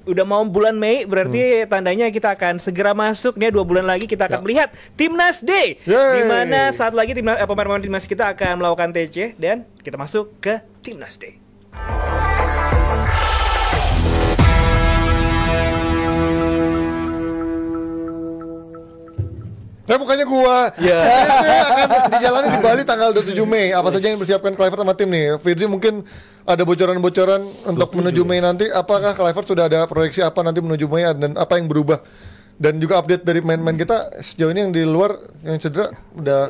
udah mau bulan Mei, berarti tandanya kita akan segera masuk nih 2 bulan lagi kita akan melihat Timnas Day. Di mana saat lagi pemain-pemain Timnas kita akan melakukan TC dan kita masuk ke Timnas Day. Ya bukannya gua. TC akan dijalani di Bali tanggal 27 Mei. Apa saja yang dipersiapkan Clivert sama tim nih? Firzi mungkin ada bocoran-bocoran untuk menuju Mei nanti. Apakah Clivert sudah ada proyeksi apa nanti menuju Mei dan apa yang berubah? Dan juga update dari main-main kita sejauh ini yang di luar yang cedera udah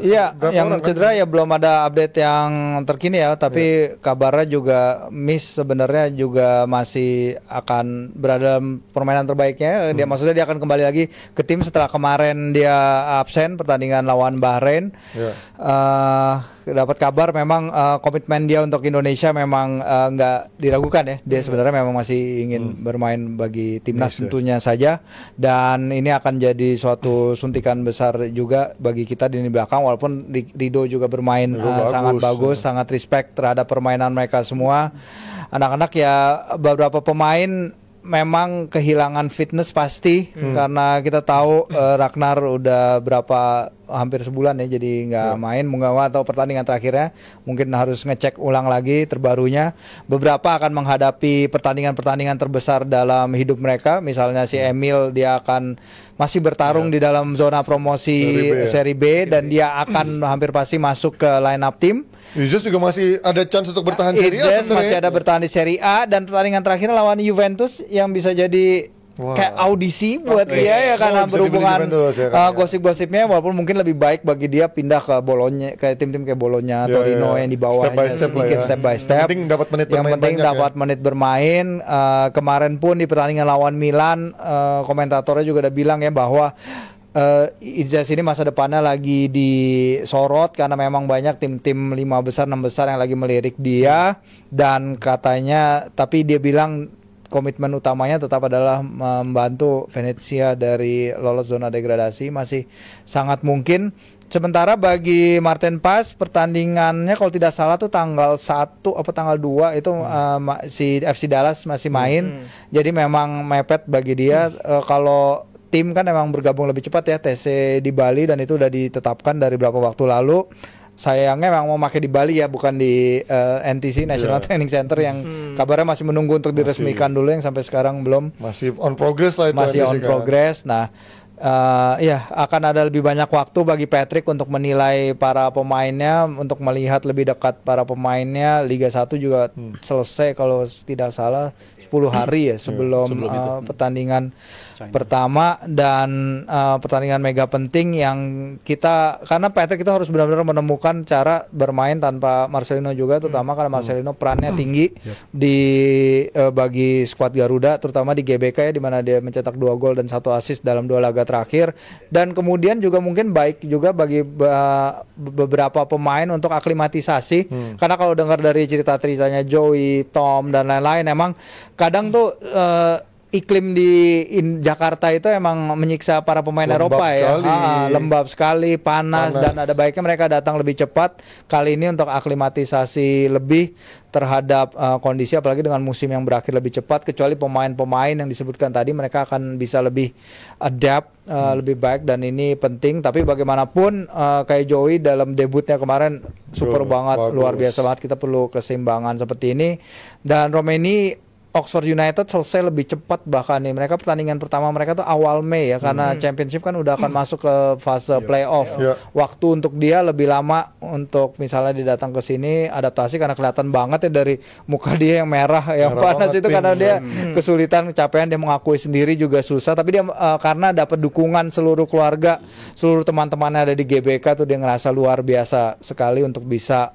yang orang, cedera kan? Ya belum ada update yang terkini ya, tapi kabarnya juga Miss sebenarnya juga masih akan berada dalam permainan terbaiknya. Dia maksudnya dia akan kembali lagi ke tim setelah kemarin dia absen pertandingan lawan Bahrain. Dapat kabar memang komitmen dia untuk Indonesia memang nggak diragukan ya. Dia sebenarnya memang masih ingin bermain bagi timnas tentunya saja, dan ini akan jadi suatu suntikan besar juga bagi kita di belakang. Walaupun Rido juga bermain sangat bagus, sangat respect terhadap permainan mereka semua. Anak-anak ya beberapa pemain memang kehilangan fitness pasti karena kita tahu Ragnar udah hampir sebulan ya jadi nggak main, atau pertandingan terakhirnya mungkin harus ngecek ulang lagi terbarunya. Beberapa akan menghadapi pertandingan-pertandingan terbesar dalam hidup mereka, misalnya si Emil dia akan masih bertarung di dalam zona promosi Seri B dan dia akan hampir pasti masuk ke line up tim. Izzes juga masih ada chance untuk bertahan Seri A. Izzes masih ada bertahan di Seri A, dan pertandingan terakhir lawan Juventus yang bisa jadi kayak audisi buat dia ya, karena berhubungan gosip-gosipnya. Walaupun mungkin lebih baik bagi dia pindah ke Bologna, kayak tim-tim kayak Bologna, Torino yang di bawahnya sedikit step by step. Yang penting dapat menit bermain. Kemarin pun di pertandingan lawan Milan, komentatornya juga udah bilang ya bahwa Izzes ini masa depannya lagi disorot karena memang banyak tim-tim 5 besar 6 besar yang lagi melirik dia, dan katanya tapi dia bilang komitmen utamanya tetap adalah membantu Venezia dari lolos zona degradasi, masih sangat mungkin. Sementara bagi Martin Paes, pertandingannya kalau tidak salah tuh tanggal 1 apa tanggal 2 itu si FC Dallas masih main. Jadi memang mepet bagi dia. Kalau tim kan memang bergabung lebih cepat ya, TC di Bali, dan itu udah ditetapkan dari beberapa waktu lalu. Sayangnya memang mau pakai di Bali ya, bukan di NTC National Training Center yang kabarnya masih menunggu untuk diresmikan dulu, yang sampai sekarang belum. Masih on progress lah itu. Masih on progress. Nah, akan ada lebih banyak waktu bagi Patrick untuk menilai para pemainnya, untuk melihat lebih dekat para pemainnya. Liga 1 juga selesai kalau tidak salah 10 hari ya sebelum pertandingan pertama, dan pertandingan mega penting yang kita, karena Patrick kita harus benar-benar menemukan cara bermain tanpa Marcelino juga, terutama karena Marcelino perannya tinggi di bagi skuad Garuda, terutama di GBK ya, di mana dia mencetak 2 gol dan 1 assist dalam 2 laga terakhir. Dan kemudian juga mungkin baik juga bagi beberapa pemain untuk aklimatisasi, karena kalau dengar dari cerita-ceritanya Joey, Tom dan lain-lain, emang kadang tuh iklim di Jakarta itu emang menyiksa para pemain Eropa ya. Lembab sekali, panas, dan ada baiknya mereka datang lebih cepat kali ini untuk aklimatisasi lebih terhadap kondisi, apalagi dengan musim yang berakhir lebih cepat. Kecuali pemain-pemain yang disebutkan tadi, mereka akan bisa lebih adapt lebih baik, dan ini penting. Tapi bagaimanapun kayak Joey dalam debutnya kemarin super banget, luar biasa banget. Kita perlu keseimbangan seperti ini. Dan Romeni Oxford United selesai lebih cepat bahkan nih. Mereka pertandingan pertama mereka tuh awal Mei ya, karena Championship kan udah akan masuk ke fase playoff. Waktu untuk dia lebih lama untuk misalnya dia datang ke sini adaptasi, karena kelihatan banget ya dari muka dia yang merah yang panas itu karena dia kesulitan, kecapean, dia mengakui sendiri juga susah. Tapi dia karena dapat dukungan seluruh keluarga, seluruh teman-temannya ada di GBK tuh, dia ngerasa luar biasa sekali untuk bisa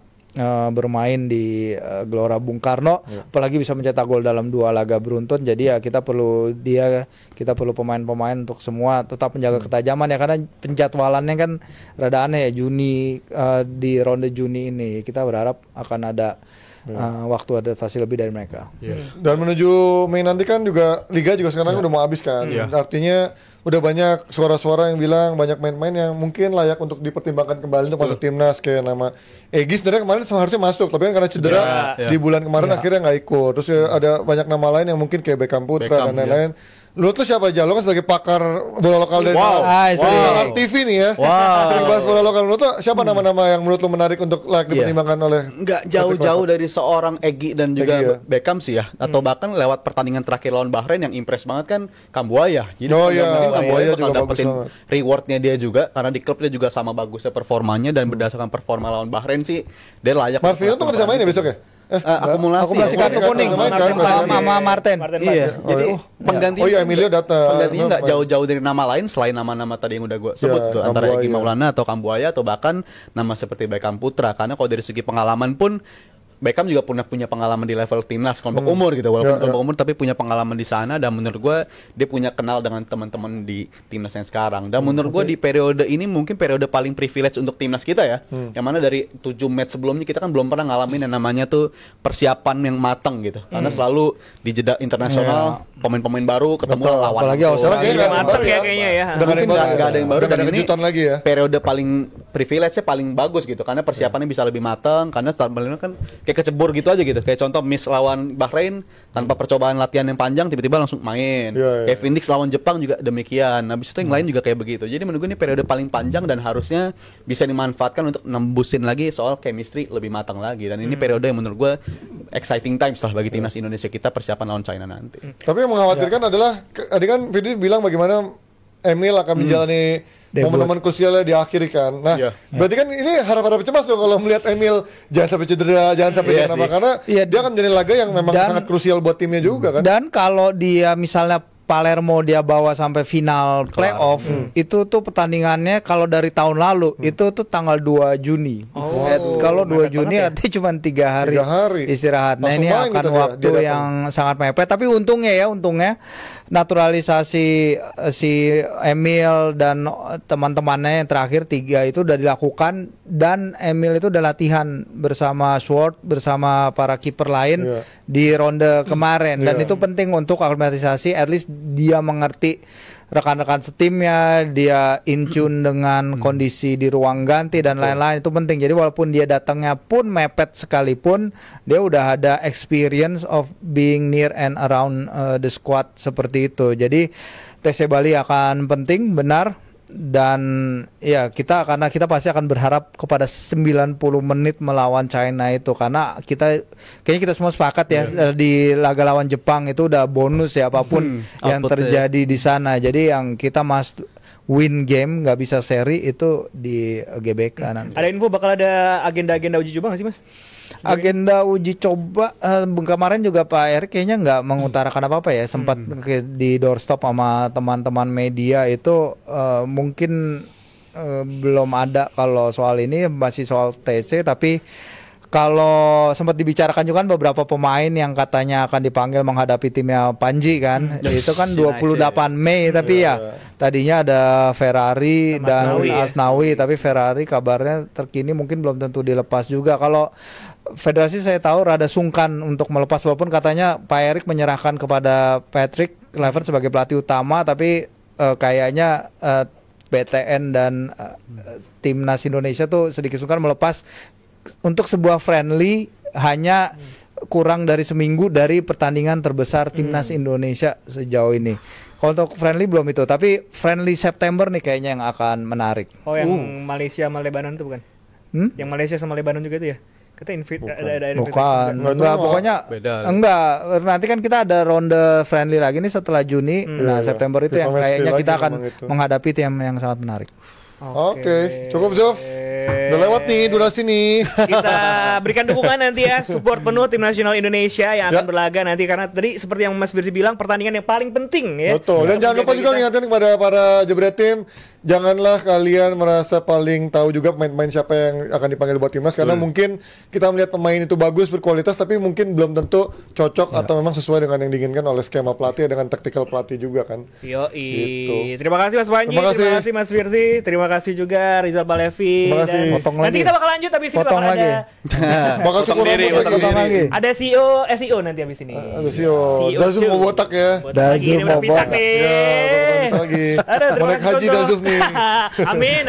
bermain di Gelora Bung Karno, apalagi bisa mencetak gol dalam 2 laga beruntun. Jadi ya kita perlu pemain-pemain untuk semua tetap menjaga ketajaman ya, karena penjadwalannya kan rada aneh ya, Juni di ronde Juni ini. Kita berharap akan ada waktu adaptasi lebih dari mereka. Dan menuju Mei nanti kan juga Liga juga sekarang udah mau habis kan. Artinya udah banyak suara-suara yang bilang banyak main-main yang mungkin layak untuk dipertimbangkan kembali untuk masuk timnas, kayak nama Egy sebenarnya kemarin harusnya masuk, tapi kan karena cedera di bulan kemarin akhirnya nggak ikut. Terus ada banyak nama lain yang mungkin kayak Beckham Putra dan lain-lain. Menurut lu siapa aja? Lu kan sebagai pakar bola lokal dari Nalar TV nih ya. Sering bahas bola lokal. Menurut lu siapa nama-nama yang menurut lu menarik untuk layak dipertimbangkan oleh? Nggak jauh-jauh dari seorang Egy dan juga Beckham sih ya. Atau bahkan lewat pertandingan terakhir lawan Bahrain yang impress banget kan Kambuaya. Jadi Kambuaya bakal dapetin rewardnya dia juga karena di klub dia juga sama bagusnya performanya, dan berdasarkan performa lawan Bahrain sih dia layak. Marvino tuh nggak disamain ya besok ya? Akumulasi kartu kuning sama Martin. Iya. Jadi penggantinya Emilio datang. Penggantinya nggak jauh-jauh dari nama lain selain nama-nama tadi yang udah gue sebut tuh, antara Egy Maulana atau Kambuaya atau bahkan nama seperti Beckham Putra. Karena kalau dari segi pengalaman pun Beckham juga punya pengalaman di level timnas kelompok umur gitu, walaupun kelompok umur tapi punya pengalaman di sana, dan menurut gue dia punya kenal dengan teman-teman di timnas yang sekarang. Dan menurut gue di periode ini mungkin periode paling privilege untuk timnas kita ya, yang mana dari 7 match sebelumnya kita kan belum pernah ngalamin yang namanya tuh persiapan yang matang gitu, karena selalu di jeda internasional pemain-pemain baru ketemu lawan. Apalagi Australia matang ya kayaknya ya. Mungkin nggak ada yang baru, dan ini lagi ya. Periode paling privilege-nya paling bagus gitu, karena persiapannya bisa lebih matang, karena start kan kayak kecebur gitu aja gitu. Kayak contoh miss lawan Bahrain tanpa percobaan latihan yang panjang tiba-tiba langsung main. Kayak Phoenix lawan Jepang juga demikian. Habis itu yang lain juga kayak begitu. Jadi menurut gue ini periode paling panjang dan harusnya bisa dimanfaatkan untuk nembusin lagi soal chemistry lebih matang lagi. Dan ini periode yang menurut gue exciting times lah bagi timnas Indonesia kita persiapan lawan China nanti. Tapi yang mengkhawatirkan adalah tadi kan Firdi bilang bagaimana Emil akan menjalani momen-momen krusialnya di akhir kan. Nah, berarti kan ini harap-harap cemas dong kalau melihat Emil jangan sampai cedera, jangan sampai apa, karena dia akan menjadi laga yang memang sangat krusial buat timnya juga kan. Dan kalau dia misalnya Palermo dia bawa sampai final playoff, itu tuh pertandingannya kalau dari tahun lalu itu tuh tanggal 2 Juni. Kalau 2 Juni artinya cuma 3 hari istirahat. Nah, ini akan waktu yang sangat mepet. Tapi untungnya naturalisasi si Emil dan teman-temannya yang terakhir 3 itu udah dilakukan, dan Emil itu udah latihan bersama Swart bersama para kiper lain di ronde kemarin, dan itu penting untuk aklimatisasi. At least dia mengerti rekan-rekan setimnya, dia in tune dengan kondisi di ruang ganti dan lain-lain, itu penting. Jadi walaupun dia datangnya pun mepet sekalipun, dia udah ada experience of being near and around the squad seperti itu. Jadi TC Bali akan penting benar. Dan ya karena kita pasti akan berharap kepada 90 menit melawan China itu, karena kayaknya kita semua sepakat ya di laga lawan Jepang itu udah bonus ya apapun yang terjadi di sana. Jadi yang kita must win game, nggak bisa seri itu di GBK nanti. Ada info bakal ada agenda-agenda uji coba nggak sih Mas? Agenda uji coba kemarin juga Pak Erik kayaknya nggak mengutarakan apa-apa ya, sempat di doorstop sama teman-teman media itu mungkin belum ada kalau soal ini, masih soal TC. Tapi kalau sempat dibicarakan juga kan beberapa pemain yang katanya akan dipanggil menghadapi timnya Panji kan, itu kan 28 Mei, tapi tadinya ada Ferrari dan Asnawi, tapi Ferrari kabarnya terkini mungkin belum tentu dilepas juga. Kalau Federasi saya tahu rada sungkan untuk melepas, walaupun katanya Pak Erik menyerahkan kepada Patrick Kluivert sebagai pelatih utama, tapi kayaknya BTN dan timnas Indonesia tuh sedikit sungkan melepas untuk sebuah friendly hanya kurang dari seminggu dari pertandingan terbesar timnas Indonesia sejauh ini. Kalau untuk friendly belum itu, tapi friendly September nih kayaknya yang akan menarik. Oh, yang Malaysia sama Lebanon itu bukan? Yang Malaysia sama Lebanon juga itu ya? Kita enggak, pokoknya beda. Enggak, nanti kan kita ada ronde friendly lagi nih setelah Juni. Nah, September itu yang kayaknya kita akan menghadapi tim yang sangat menarik. Oke, cukup Zof. Udah lewat nih durasi nih. Kita berikan dukungan nanti ya, support penuh tim nasional Indonesia yang akan berlaga nanti, karena tadi seperti yang Mas Firzi bilang pertandingan yang paling penting ya. Betul. Dan jangan lupa juga ingatkan kepada para jebret tim, janganlah kalian merasa paling tahu juga pemain-pemain siapa yang akan dipanggil buat timnas karena mungkin kita melihat pemain itu bagus berkualitas tapi mungkin belum tentu cocok atau memang sesuai dengan yang diinginkan oleh skema pelatih dengan taktikal pelatih juga kan. Yoi. Gitu. Terima kasih Mas Panji, terima kasih Mas Firzi, terima kasih juga Rizal Balevi. Terima kasih. Nanti kita bakal lanjut habis ini bakal ada bakal cukup lagi. ada CEO nanti habis ini. Ada CEO. Dazuf mau botak ya. Dazuf mau botak. Ya, lagi. Mau naik haji Dazuf nih. Amin.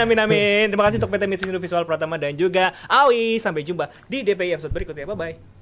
Terima kasih untuk PT Mitsubishi Visual Pratama dan juga Awi. Sampai jumpa di DPI episode berikutnya. Bye bye.